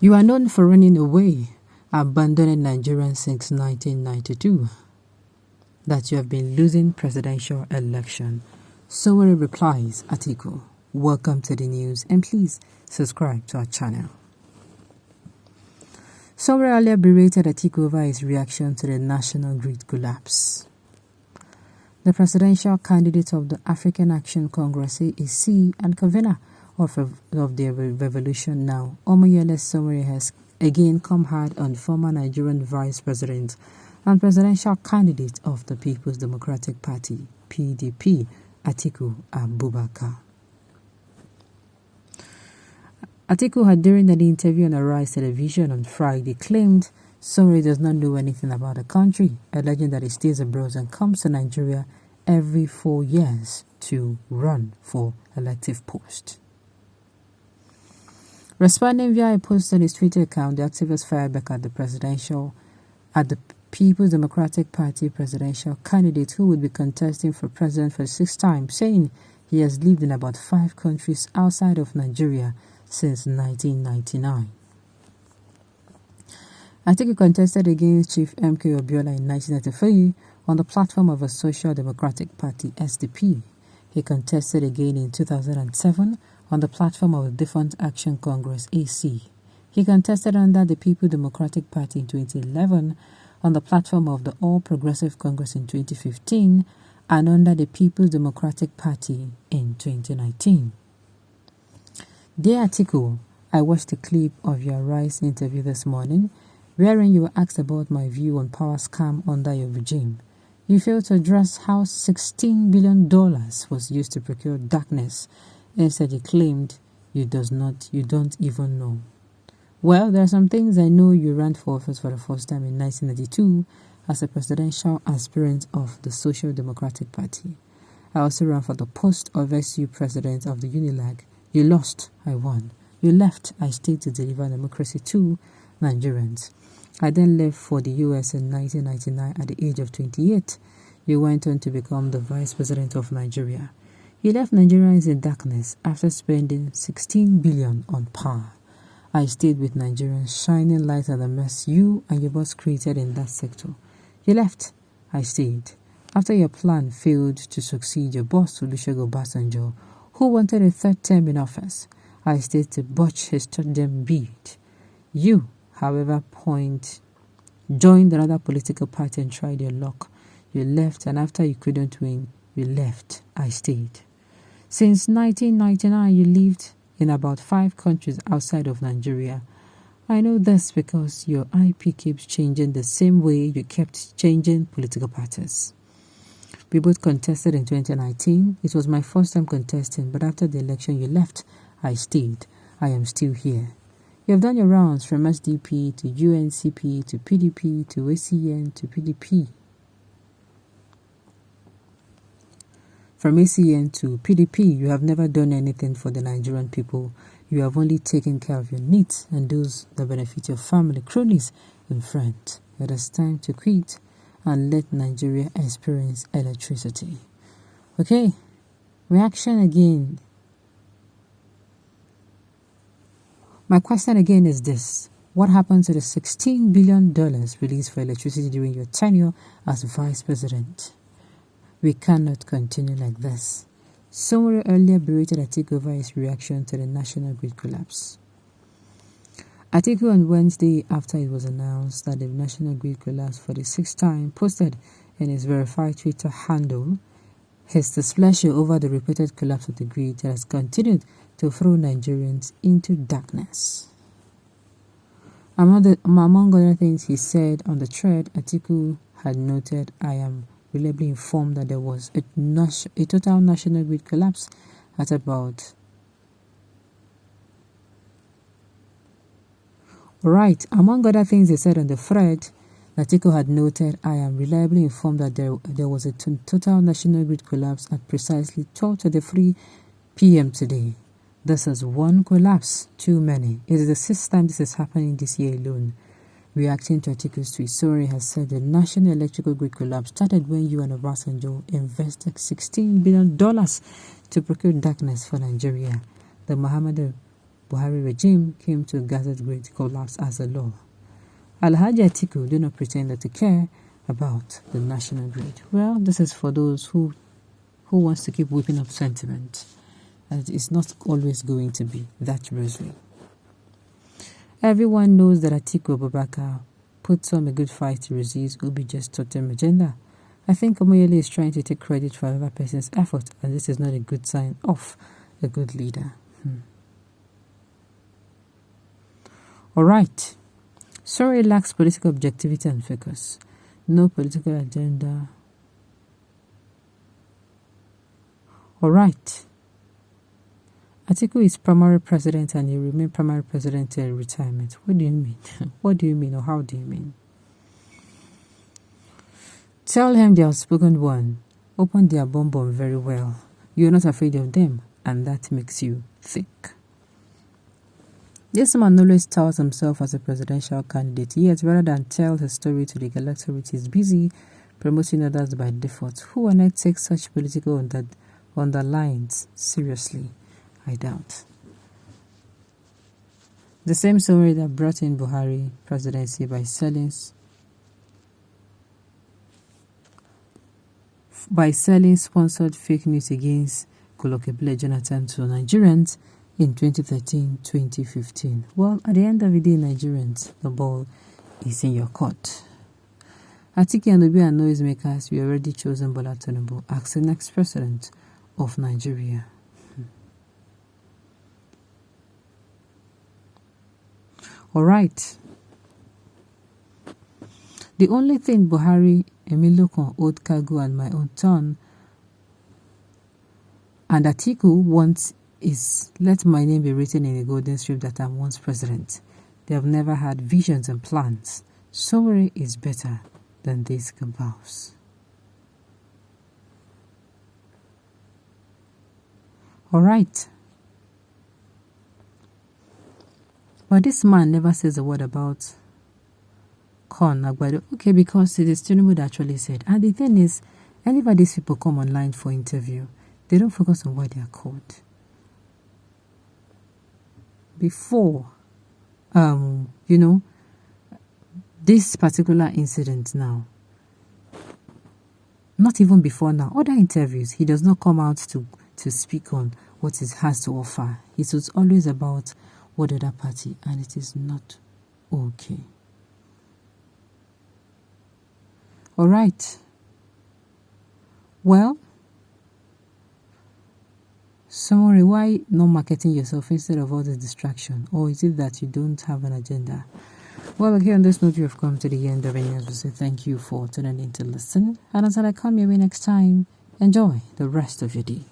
You are known for running away, abandoning Nigerians since 1992. That you have been losing presidential election. Sowore replies, Atiku, welcome to the news and please subscribe to our channel. Sowore earlier berated Atiku over his reaction to the national grid collapse. The presidential candidate of the African Action Congress AAC and convener of the revolution now, Omoyele Sowore, has again come hard on former Nigerian vice president and presidential candidate of the People's Democratic Party, PDP, Atiku Abubakar. Atiku had, during an interview on Arise Television on Friday, claimed Sowore does not know anything about the country, alleging that he stays abroad and comes to Nigeria every 4 years to run for elective post. Responding via a post on his Twitter account, the activist fired back at the People's Democratic Party presidential candidate who would be contesting for president for the 6th time, saying he has lived in about 5 countries outside of Nigeria since 1999. Atiku contested against Chief MK Abiola in 1993 on the platform of a Social Democratic Party SDP. He contested again in 2007 on the platform of the Defunct Action Congress AC. He contested under the People Democratic Party in 2011, on the platform of the All Progressive Congress in 2015, and under the People's Democratic Party in 2019. Dear Atiku, I watched a clip of your Rise interview this morning, wherein you were asked about my view on power scam under your regime. You failed to address how $16 billion was used to procure darkness. Instead, you claimed you don't even know. Well, there are some things I know. You ran for office for the first time in 1992 as a presidential aspirant of the Social Democratic Party. I also ran for the post of SU president of the Unilag. You lost, I won. You left, I stayed to deliver democracy to Nigerians. I then left for the US in 1999 at the age of 28. You went on to become the vice president of Nigeria. You left Nigerians in darkness after spending $16 billion on power. I stayed with Nigerians, shining light on the mess you and your boss created in that sector. You left, I stayed. After your plan failed to succeed your boss, Olusegun Obasanjo, who wanted a 3rd term in office, I stayed to botch his 3rd term bid. You, however, joined another political party and tried your luck. You left, and after you couldn't win, you left, I stayed. Since 1999, you lived in about 5 countries outside of Nigeria. I know this because your IP keeps changing the same way you kept changing political parties. We both contested in 2019. It was my first time contesting, but after the election you left, I stayed. I am still here. You have done your rounds from SDP to UNCP to PDP to ACN to PDP. From ACN to PDP, you have never done anything for the Nigerian people. You have only taken care of your needs and those that benefit your family, cronies, and friends. It is time to quit and let Nigeria experience electricity. Okay, reaction again. My question again is this. What happened to the $16 billion released for electricity during your tenure as vice president? We cannot continue like this. Sowore earlier berated Atiku over his reaction to the national grid collapse. Atiku on Wednesday, after it was announced that the national grid collapsed for the 6th time, posted in his verified Twitter handle his displeasure over the repeated collapse of the grid that has continued to throw Nigerians into darkness. Among other things he said on the thread, Atiku had noted, I am reliably informed that there was a total national grid collapse at about... Right, among other things he said on the thread, Atiku had noted, I am reliably informed that there was a total national grid collapse at precisely 12:33 p.m. today. This is one collapse too many. It is the 6th time this is happening this year alone. Reacting to Atiku's tweet, Sowore has said the national electrical grid collapse started when you and Obasanjo invested $16 billion to procure darkness for Nigeria. The Muhammadu Buhari regime came to a gazette-grade collapse as a law. Alhaji Atiku did not pretend to care about the national grid. Well, this is for those who wants to keep whipping up sentiment. And it's not always going to be that rosy. Everyone knows that Atiku Abubakar puts on a good fight to resist Obije's totem agenda. I think Omoyele is trying to take credit for another person's effort, and this is not a good sign of a good leader. All right. Sowore lacks political objectivity and focus. No political agenda. All right. Atiku is primary president and he remain primary president till retirement. What do you mean? What do you mean, or how do you mean? Tell him the outspoken one. Open their bomb very well. You're not afraid of them, and that makes you thick. This man always touts himself as a presidential candidate, yet rather than tell his story to the electorate, he's busy promoting others by default. Who on earth takes such political underlines seriously? I doubt. The same Sowore that brought in Buhari presidency by selling sponsored fake news against Golokebile Jonathan to Nigerians in 2013-2015. Well, at the end of the day, Nigerians, the ball is in your court. Atiku and Obi are noisemakers. We already chosen Bola Tinubu as the next president of Nigeria. All right. The only thing Buhari, Emilokon, Old Cargo, and my own turn, and Atiku wants is let my name be written in a golden strip that I'm once president. They have never had visions and plans. Sowore is better than these cabals. All right. But this man never says a word about Con Agbado. Okay, because it is Tinubu that actually said. And the thing is, whenever these people come online for interview, they don't focus on why they are called. Before, this particular incident now, not even before now, other interviews, he does not come out to speak on what he has to offer. It was always about what other party, and it is not okay. All right. Well, Sowore, why not marketing yourself instead of all this distraction? Or is it that you don't have an agenda? Well, here on this note, you have come to the end of any news. We say thank you for tuning in to listen. And until I come your way next time, enjoy the rest of your day.